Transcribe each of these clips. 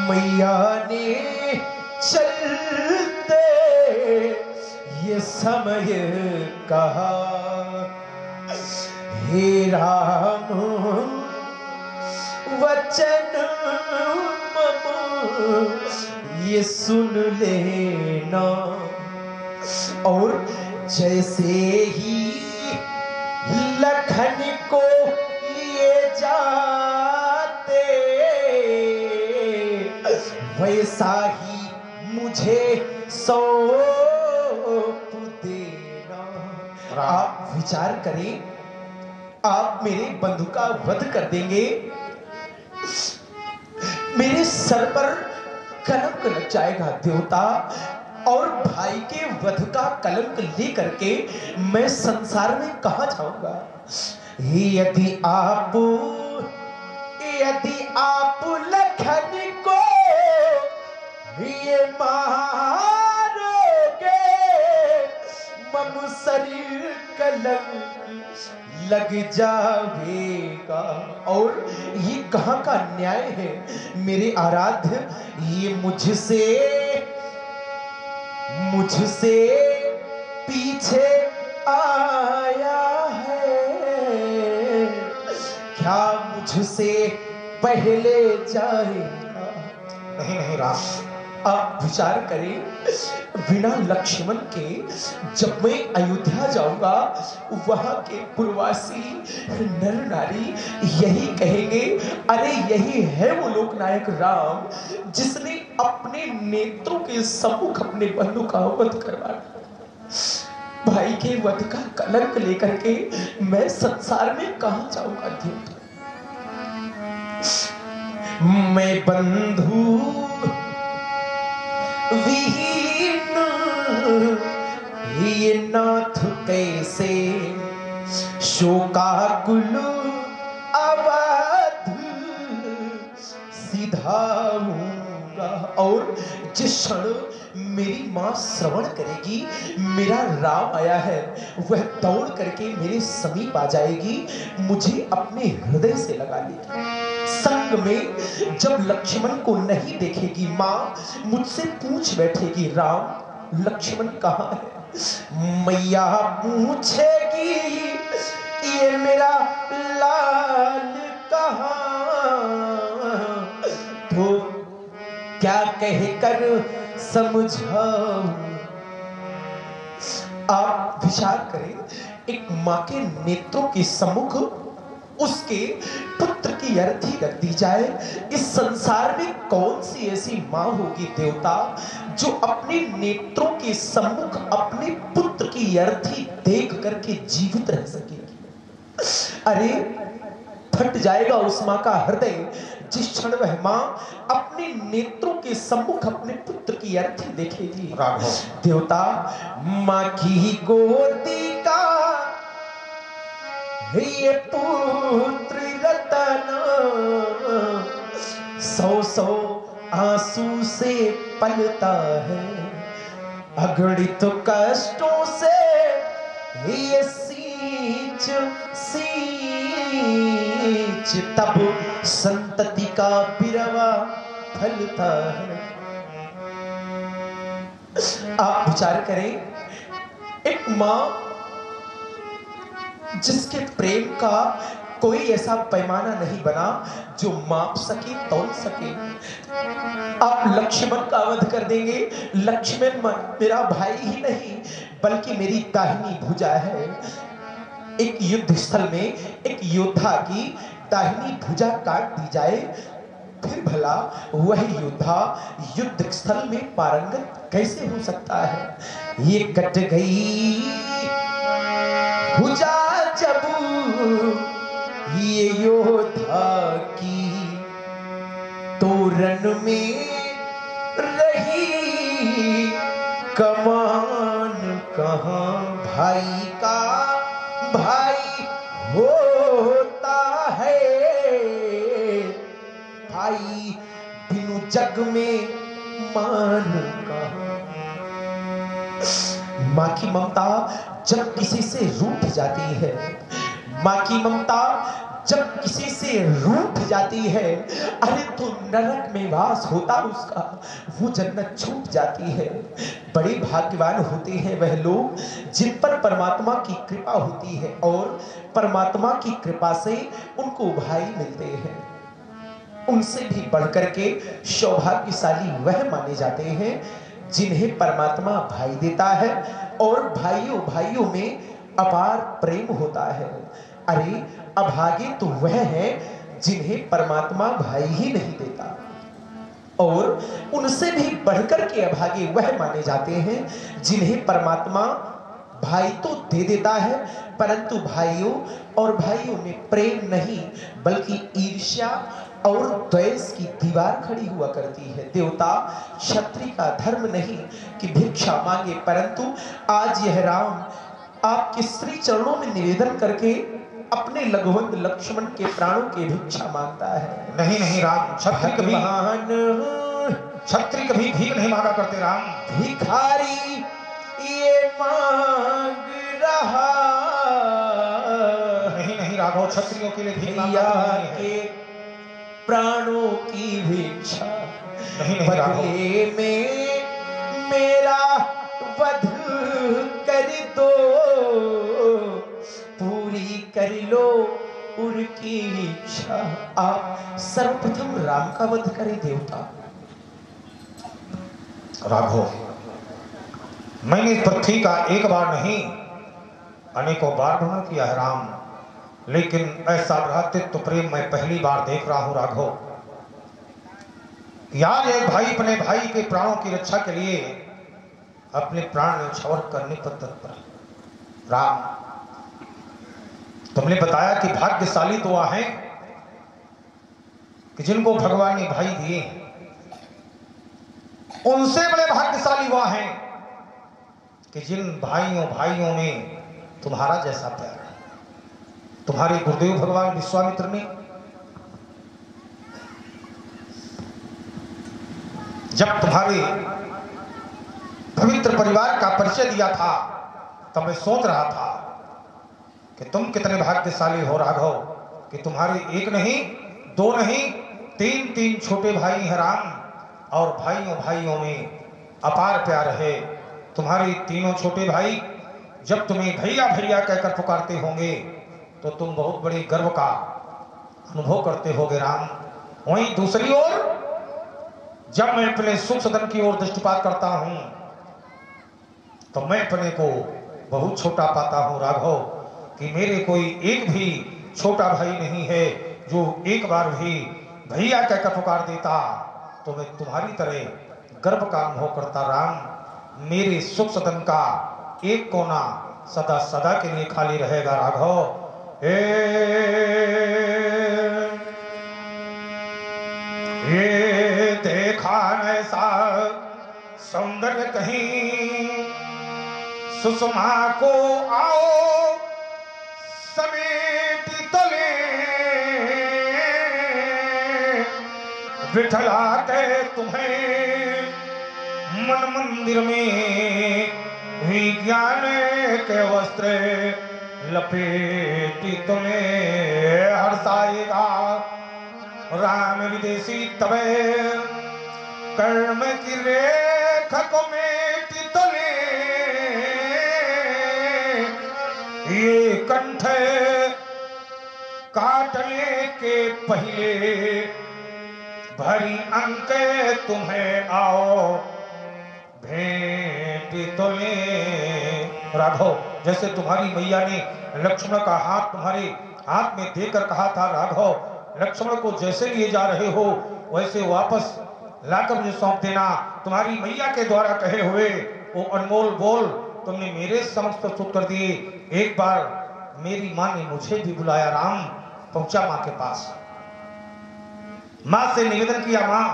मैया ने चलते ये समय कहा, हे राम वचन मम ये सुन लेना। और जैसे ही लखन को लिए जाते वैसा ही मुझे सौंप देना। आप विचार करें, आप मेरे बंधु का वध कर देंगे, मेरे सर पर कलंक लग जाएगा देवता, और भाई के वध का कलंक लेकर के मैं संसार में कहां जाऊंगा। यदि आप लखन को ये मारोगे मम शरीर कलंक लग जाएगा। और ये कहां का न्याय है मेरे आराध्य, ये मुझसे पीछे आया है, क्या मुझसे पहले जाएगा। नहीं राम, आप विचार करें, बिना लक्ष्मण के जब मैं अयोध्या जाऊंगा वहां के पुरवासी नर नारी यही कहेंगे, अरे यही है वो लोकनायक राम जिसने अपने नेत्रों के सम्मुख अपने बंधु का वध करवाया। भाई के वध का कलंक लेकर के मैं संसार में कहां जाऊंगा। मैं बंधु विहीन ये नाथ कैसे शोकाकुल अवध सिधाऊंगा। और जिस क्षण मेरी मां श्रवण करेगी मेरा राम आया है, वह दौड़ करके मेरे समीप आ जाएगी, मुझे अपने हृदय से लगा लेगी। संग में जब लक्ष्मण को नहीं देखेगी मां, मुझसे पूछ बैठेगी राम लक्ष्मण कहाँ है। मैया पूछेगी ये मेरा लाल कहाँ, तो क्या कहकर समझाऊं। आप विचार करें, एक मां के नेत्रों के सम्मुख उसके पुत्र की अर्थी रख दी जाए, इस संसार में कौन सी ऐसी मां होगी देवता जो अपने नेत्रों के सम्मुख अपने पुत्र की अर्थी देख करके जीवित रह सकेगी। अरे फट जाएगा उस मां का हृदय जिस क्षण वह मां अपने नेत्रों के सम्मुख अपने पुत्र की अर्थी देखेगी। देवता, मां की गोदी का ये पुत्र रतन 100 आंसू से पलता है, अगणित कष्टों से ये सींच तब संतति का पिरवा फलता है। आप विचार करें, एक मां जिसके प्रेम का कोई ऐसा पैमाना नहीं बना जो माप सके तोल सके, आप लक्ष्मण का वध कर देंगे। लक्ष्मण मेरा भाई ही नहीं बल्कि मेरी दाहिनी भुजा है। एक युद्ध स्थल में एक योद्धा की दाहिनी भुजा काट दी जाए, फिर भला वह योद्धा युद्ध स्थल में पारंगत कैसे हो सकता है। ये कट गई भुजा जब ये योद्धा की, तोरण में रही कमान कहां, भाई का भाई होता है, भाई बिनु जग में मान कहां। मां की ममता जब किसी से रूठ जाती है, मां की ममता जब किसी से रूठ जाती है, अरे तो नरक में वास होता उसका, वो जन्नत छूट जाती है। बड़े भाग्यवान होते हैं वह लोग जिन पर परमात्मा की कृपा होती है और परमात्मा की कृपा से उनको भाई मिलते हैं। उनसे भी बढ़कर के सौभाग्यशाली वह माने जाते हैं जिन्हें परमात्मा भाई देता है और भाइयों भाइयों में अपार प्रेम होता है। अरे अभागे तो वह है जिन्हें परमात्मा भाई ही नहीं देता, और उनसे भी बढ़कर के अभागे वह माने जाते हैं जिन्हें परमात्मा भाई तो दे देता है, परंतु भाइयों और भाइयों में प्रेम नहीं बल्कि ईर्ष्या और द्वेष की दीवार खड़ी हुआ करती है। देवता क्षत्रिय का धर्म नहीं कि भिक्षा मांगे, परंतु आज यह राम आपके श्री चरणों में निवेदन करके अपने लघुवंत लक्ष्मण के प्राणों की भिक्षा मांगता है। नहीं नहीं राम, क्षत्रिय कभी भीख नहीं मांगा करते राम। भिखारी ये मांग रहा, नहीं नहीं राघव, क्षत्रियों के लिए भीख मांगा के प्राणों की भिक्षा, बदले में मेरा वध कर दो, पूरी कर लो उनकी इच्छा। आप सर्वप्रथम राम का वध करें देवता। राघव, मैंने पृथ्वी का एक बार नहीं अनेकों बार भ्रमण किया है राम, लेकिन ऐसा भ्रातृत्व प्रेम मैं पहली बार देख रहा हूं राघव। यार एक भाई अपने भाई के प्राणों की रक्षा के लिए अपने प्राण न्यौछावर करने पर तत्पर है। राम, तुमने बताया कि भाग्यशाली तो वह हैं कि जिनको भगवान ने भाई दिए, उनसे बड़े भाग्यशाली वह हैं कि जिन भाइयों भाइयों में तुम्हारा जैसा प्यार है। तुम्हारे गुरुदेव भगवान विश्वामित्र ने जब तुम्हारे पवित्र परिवार का परिचय दिया था तब मैं सोच रहा था कि तुम कितने भाग्यशाली हो राघव कि तुम्हारे एक नहीं, दो नहीं, तीन तीन छोटे भाई हैं राम, और भाइयों भाइयों में अपार प्यार है। तुम्हारे तीनों छोटे भाई जब तुम्हें भैया भैया कहकर पुकारते होंगे तो तुम बहुत बड़े गर्व का अनुभव करते होगे राम। वहीं दूसरी ओर जब मैं अपने सुख सदन की ओर दृष्टिपात करता हूं तो मैं अपने को बहुत छोटा पाता हूं राघव कि मेरे कोई एक भी छोटा भाई नहीं है जो एक बार भी भैया कहकर पुकार देता तो मैं तुम्हारी तरह गर्व का अनुभव करता राम। मेरे सुख सदन का एक कोना सदा सदा के लिए खाली रहेगा राघव। ये देखा ऐसा सौंदर्य कहीं, सुषमा को आओ समेट तले, बिठला के तुम्हें मन मंदिर में विज्ञान के वस्त्र लपेटी तुम्हें हर्षाएगा राम विदेशी तबे कर्म की रेखा को मेटी तले, ये कंठ काटने के पहले भरी अंक तुम्हें आओ भेंट तोले। राघव, जैसे तुम्हारी मैया ने लक्ष्मण का हाथ तुम्हारे हाथ में देकर कहा था राघव लक्ष्मण को जैसे लिए जा रहे हो वैसे वापस लाकर मुझे सौंप देना। तुम्हारी मैया के द्वारा कहे हुए वो अनमोल बोल तुमने मेरे समक्ष प्रस्तुत कर दिए। एक बार मेरी माँ ने मुझे भी बुलाया राम, पहुंचा माँ के पास, माँ से निवेदन किया माँ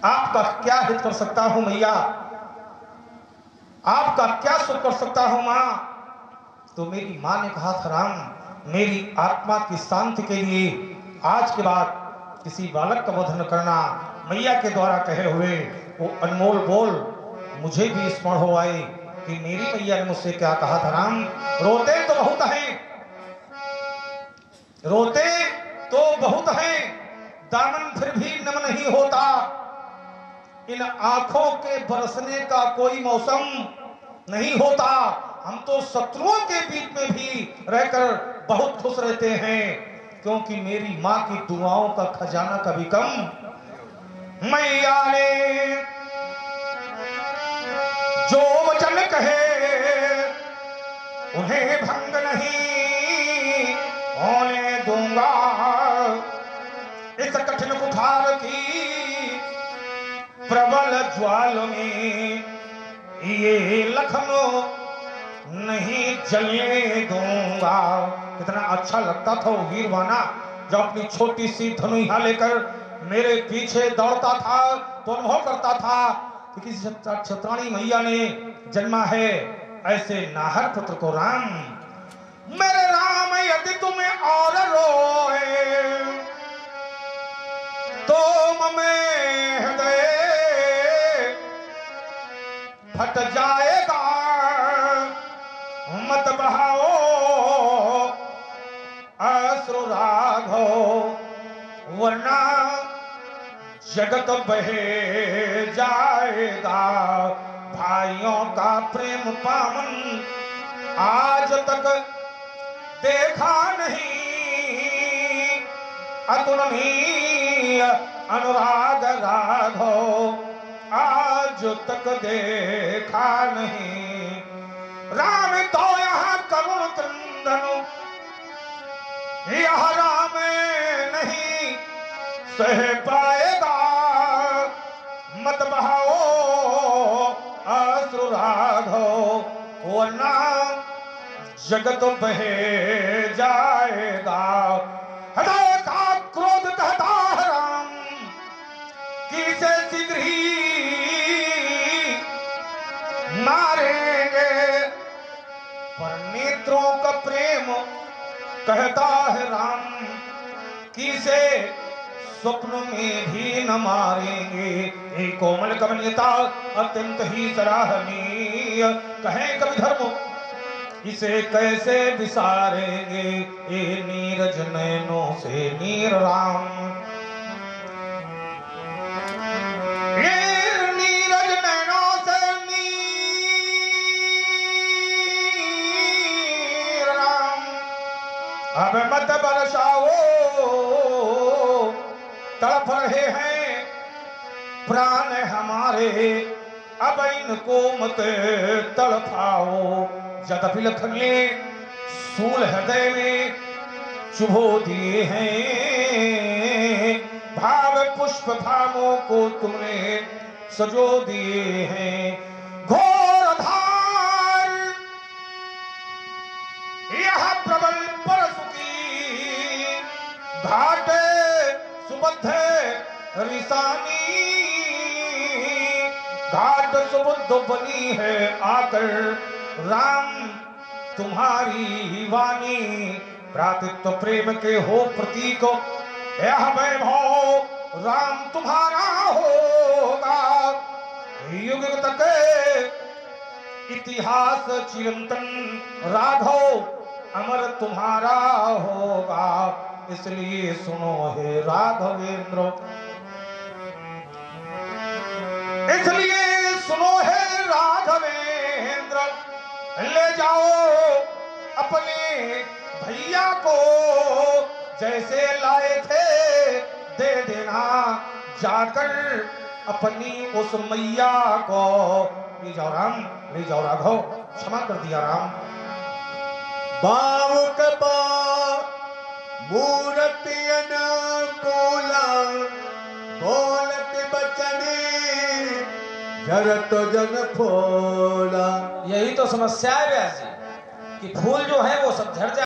आपका क्या हित कर सकता हूं मैया, आपका क्या सुख कर सकता हूं माँ। तो मेरी माँ ने कहा था राम मेरी आत्मा की शांति के लिए आज के बाद किसी बालक का वध न करना। मैया के द्वारा कहे हुए वो अनमोल बोल मुझे भी स्मरण हो आए कि मेरी मैया ने मुझसे क्या कहा था राम। रोते तो बहुत हैं रोते तो बहुत हैं, दामन फिर भी नम नहीं होता। इन आंखों के बरसने का कोई मौसम नहीं होता। हम तो शत्रुओं के बीच में भी रहकर बहुत खुश रहते हैं, क्योंकि मेरी माँ की दुआओं का खजाना कभी कम। मैया ने जो वचन कहे उन्हें भंग नहीं होने दूंगा। इस कठिन कुठार की प्रबल ज्वाल में ये लखनऊ नहीं जलने दूंगा। कितना अच्छा लगता था वो वीरवाना जो अपनी छोटी सी धनुया लेकर मेरे पीछे दौड़ता था, तो अनुभव करता था कि किसी क्षत्राणी मैया ने जन्मा है ऐसे नाहर पुत्र को राम। मेरे राम यदि तुम्हें और रोए तो में हृदय फट जाएगा। मत बहाओ अश्रु राघव, वरना जगत बहे जाएगा। भाइयों का प्रेम पावन आज तक देखा नहीं, अतुलनीय अनुराग राघव आज तक देखा नहीं। राम तो यहाँ करुण क्रंदन, यह राम नहीं सह पाएगा। मत बहाओ अश्रु राघव, वरना जगत बहे जाएगा। हृदय का क्रोध कहता है राम कि इसे शीघ्र ही मारेंगे, पर नेत्रों का प्रेम कहता है राम कि इसे स्वप्न में भी न मारेंगे। एक कोमल कमनीयता अत्यंत ही सराहनीय, कहें कवि धर्म इसे कैसे विसारेंगे। ए नीरज नैनों से नीर राम, ये नीरज नैनों से नीर राम। अब मत बरसाओ, तड़प रहे हैं प्राण हमारे, अब इनको मत तड़पाओ। यद्यपि लखन ने सूल हृदय में चुभो दिए हैं, भाव पुष्प भावों को तुमने सजो दिए हैं। घोर धार यह प्रबल परसुकी, घाटे सुबद्ध रिसानी। घाट सुबुद्ध बनी है आकर राम तुम्हारी वाणी। भ्रातृत्व प्रेम के हो प्रतीक यह वैभव राम तुम्हारा होगा। युग तक इतिहास चिरंतन राघव अमर तुम्हारा होगा। इसलिए सुनो हे राघवेंद्र, इसलिए सुनो हे राघवेंद्र, ले जाओ अपने भैया को जैसे लाए थे दे देना जाकर अपनी उस मैया को। ले जाओ राम, ले जाओ राघव, क्षमा कर दिया राम। बावुक मूर्ति अनुकूला, बोलत बचने जरत जन फोला। यही तो समस्या है व्यास जी कि फूल जो है वो सब झड़ जाए।